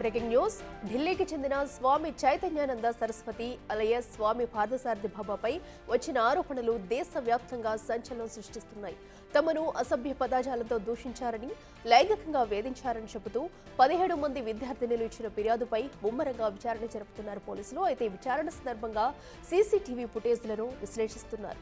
Breaking news. ఢిల్లీకి చెందిన స్వామి చైతన్యానంద సరస్వతి అలయస్ స్వామి పార్థసారథి బాబాపై వచ్చిన ఆరోపణలు దేశవ్యాప్తంగా సంచలనం సృష్టిస్తున్నాయి. తమను అసభ్య పదజాలంతో దూషించారని, లైంగికంగా వేధించారని చెబుతూ 17 మంది విద్యార్థినులు ఇచ్చిన ఫిర్యాదుపై ముమ్మరంగా విచారణ జరుపుతున్నారు పోలీసులు. అయితే విచారణ సందర్భంగా సీసీటీవీ ఫుటేజ్లను విశ్లేషిస్తున్నారు.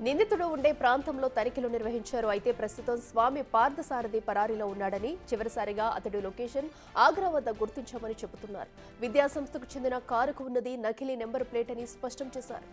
నిందితుడు ఉండే ప్రాంతంలో తనిఖీలు నిర్వహించారు. అయితే ప్రస్తుతం స్వామి పార్థసారథి పరారీలో ఉన్నాడని, చివరిసారిగా అతడి లొకేషన్ ఆగ్రా వద్ద గుర్తించామని చెబుతున్నారు. విద్యాసంస్థకు చెందిన కారుకు ఉన్నది నకిలీ నెంబర్ ప్లేట్ అని స్పష్టం చేశారు.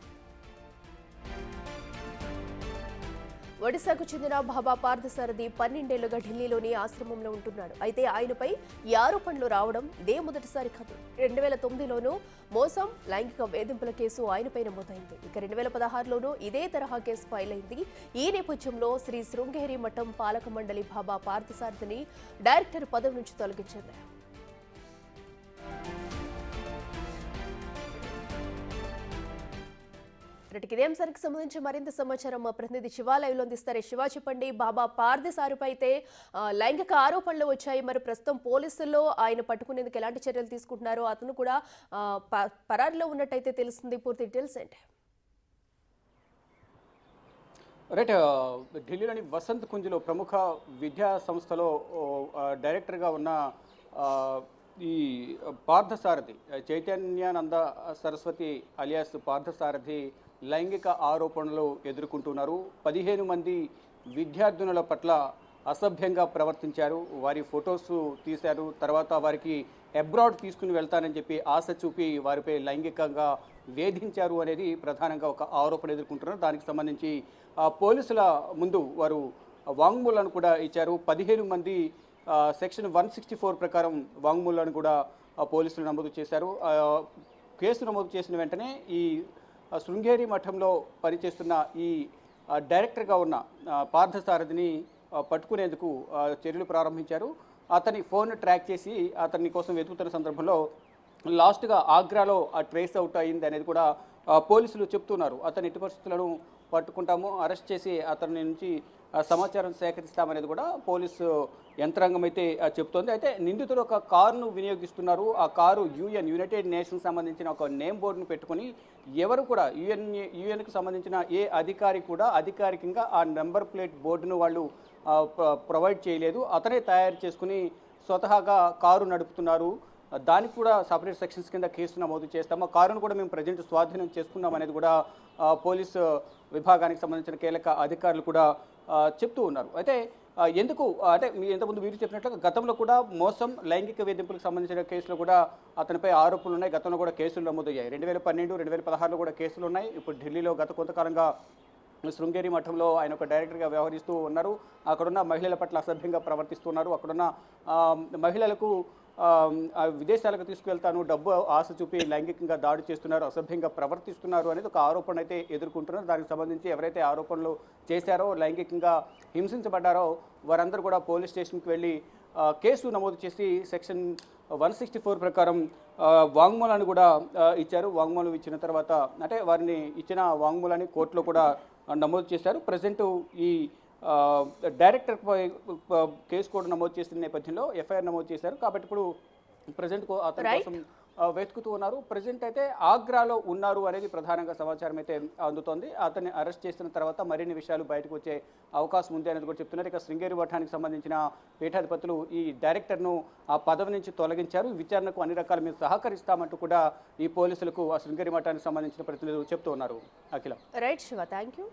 ఒడిశాకు చెందిన బాబా పార్థసారథి 12 ఏళ్లుగా ఢిల్లీలోని ఆశ్రమంలో ఉంటున్నాడు. అయితే ఆయనపై ఈ ఆరోపణలు రావడం ఇదే మొదటిసారి కాదు. 2009లోనూ మోసం, లైంగిక వేధింపుల కేసు ఆయనపై నమోదైంది. ఇక 2016లోనూ ఇదే తరహా కేసు ఫైల్ అయింది. ఈ నేపథ్యంలో శ్రీ శృంగేరి మఠం పాలక మండలి బాబా పార్థసారథిని డైరెక్టర్ పదవి నుంచి తొలగించింది. ఇదే అంశానికి సంబంధించి మరింత సమాచారం మా ప్రతినిధి శివ లైవ్ లో అందిస్తారు. శివ, చెప్పండి. బాబా పార్థసారథిపై అయితే లైంగిక ఆరోపణలు వచ్చాయి. మరి ప్రస్తుతం పోలీసుల్లో ఆయన పట్టుకునేందుకు ఎలాంటి చర్యలు తీసుకుంటున్నారో, అతను కూడా పరారీలో ఉన్నట్టయితే తెలుస్తుంది. పూర్తి డీటెయిల్స్ ఏంటి? రైట్, ఢిల్లీలోని వసంత్ కుంజ్లో ప్రముఖ విద్యా సంస్థలో డైరెక్టర్గా ఉన్న ఈ పార్థసారథి చైతన్యానంద సరస్వతి అలియాస్ పార్థసారథి లైంగిక ఆరోపణలు ఎదుర్కొంటున్నారు. 15 మంది విద్యార్థినుల పట్ల అసభ్యంగా ప్రవర్తించారు. వారి ఫొటోస్ తీశారు. తర్వాత వారికి అబ్రాడ్ తీసుకుని వెళ్తానని చెప్పి ఆశ చూపి వారిపై లైంగికంగా వేధించారు అనేది ప్రధానంగా ఒక ఆరోపణ ఎదుర్కొంటున్నారు. దానికి సంబంధించి పోలీసుల ముందు వారు వాంగ్మూలాన్ని కూడా ఇచ్చారు. 15 మంది సెక్షన్ 164 ప్రకారం వాంగ్మూలాన్ని కూడా పోలీసులు నమోదు చేశారు. కేసు నమోదు చేసిన వెంటనే ఈ శృంగేరి మఠంలో పనిచేస్తున్న ఈ డైరెక్టర్గా ఉన్న పార్థసారథిని పట్టుకునేందుకు చర్యలు ప్రారంభించారు. అతని ఫోన్ ట్రాక్ చేసి అతని కోసం వెతుకుతున్న సందర్భంలో లాస్ట్గా ఆగ్రాలో ట్రేస్ అవుట్ అయింది అనేది కూడా పోలీసులు చెప్తున్నారు. అతని ఎట్టి పరిస్థితులను పట్టుకుంటాము, అరెస్ట్ చేసి అతని నుంచి సమాచారం సేకరిస్తామనేది కూడా పోలీసు యంత్రాంగం అయితే చెప్తోంది. అయితే నిందితుడు ఒక కారును వినియోగిస్తున్నారు. ఆ కారు యునైటెడ్ నేషన్స్ సంబంధించిన ఒక నేమ్ బోర్డును పెట్టుకుని ఎవరు కూడా యుఎన్కి సంబంధించిన ఏ అధికారి కూడా అధికారికంగా ఆ నెంబర్ ప్లేట్ బోర్డును వాళ్ళు ప్రొవైడ్ చేయలేదు. అతనే తయారు చేసుకుని స్వతహాగా కారు నడుపుతున్నారు. దానికి కూడా సపరేట్ సెక్షన్స్ కింద కేసు నమోదు చేస్తాము. ఆ కారును కూడా మేము ప్రజెంట్ స్వాధీనం చేసుకున్నాం అనేది కూడా పోలీసు విభాగానికి సంబంధించిన కీలక అధికారులు కూడా చెప్తూ ఉన్నారు. అయితే ఎందుకు అంటే ఇంతకుముందు మీరు చెప్పినట్లుగా గతంలో కూడా మోసం, లైంగిక వేధింపులకు సంబంధించిన కేసులు కూడా అతనిపై ఆరోపణలు ఉన్నాయి. గతంలో కూడా కేసులు నమోదయ్యాయి. 2012, 2016లో కూడా కేసులు ఉన్నాయి. ఇప్పుడు ఢిల్లీలో గత కొంతకాలంగా శృంగేరి మఠంలో ఆయన ఒక డైరెక్టర్గా వ్యవహరిస్తూ ఉన్నారు. అక్కడున్న మహిళల పట్ల అసభ్యంగా ప్రవర్తిస్తున్నారు. అక్కడున్న మహిళలకు విదేశాలకు తీసుకువెళ్తాను, డబ్బు ఆశ చూపి లైంగికంగా దాడి చేస్తున్నారు, అసభ్యంగా ప్రవర్తిస్తున్నారు అనేది ఒక ఆరోపణ అయితే ఎదుర్కొంటున్నారు. దానికి సంబంధించి ఎవరైతే ఆరోపణలు చేశారో, లైంగికంగా హింసించబడ్డారో వారందరూ కూడా పోలీస్ స్టేషన్కి వెళ్ళి కేసు నమోదు చేసి సెక్షన్ 164 ప్రకారం వాంగ్మూలాన్ని కూడా ఇచ్చారు. వాంగ్మూలం ఇచ్చిన తర్వాత అంటే వారిని ఇచ్చిన వాంగ్మూలాన్ని కోర్టులో కూడా నమోదు చేశారు. ప్రజెంట్ ఈ డైరెక్టర్పై కేసు కూడా నమోదు చేసిన నేపథ్యంలో ఎఫ్ఐఆర్ నమోదు చేశారు. కాబట్టి ఇప్పుడు ప్రజెంట్ అతని కోసం వెతుకుతూ ఉన్నారు. ప్రజెంట్ అయితే ఆగ్రాలో ఉన్నారు అనేది ప్రధానంగా సమాచారం అయితే అందుతోంది. అతన్ని అరెస్ట్ చేసిన తర్వాత మరిన్ని విషయాలు బయటకు వచ్చే అవకాశం ఉంది అనేది కూడా చెప్తున్నారు. ఇక శృంగేరి మఠానికి సంబంధించిన పీఠాధిపతులు ఈ డైరెక్టర్ను ఆ పదవి నుంచి తొలగించారు. విచారణకు అన్ని రకాల మేము సహకరిస్తామంటూ కూడా ఈ పోలీసులకు ఆ శృంగేరి మఠానికి సంబంధించిన ప్రతినిధులు చెప్తూ ఉన్నారు. Akhila. Right Shiva, thank you.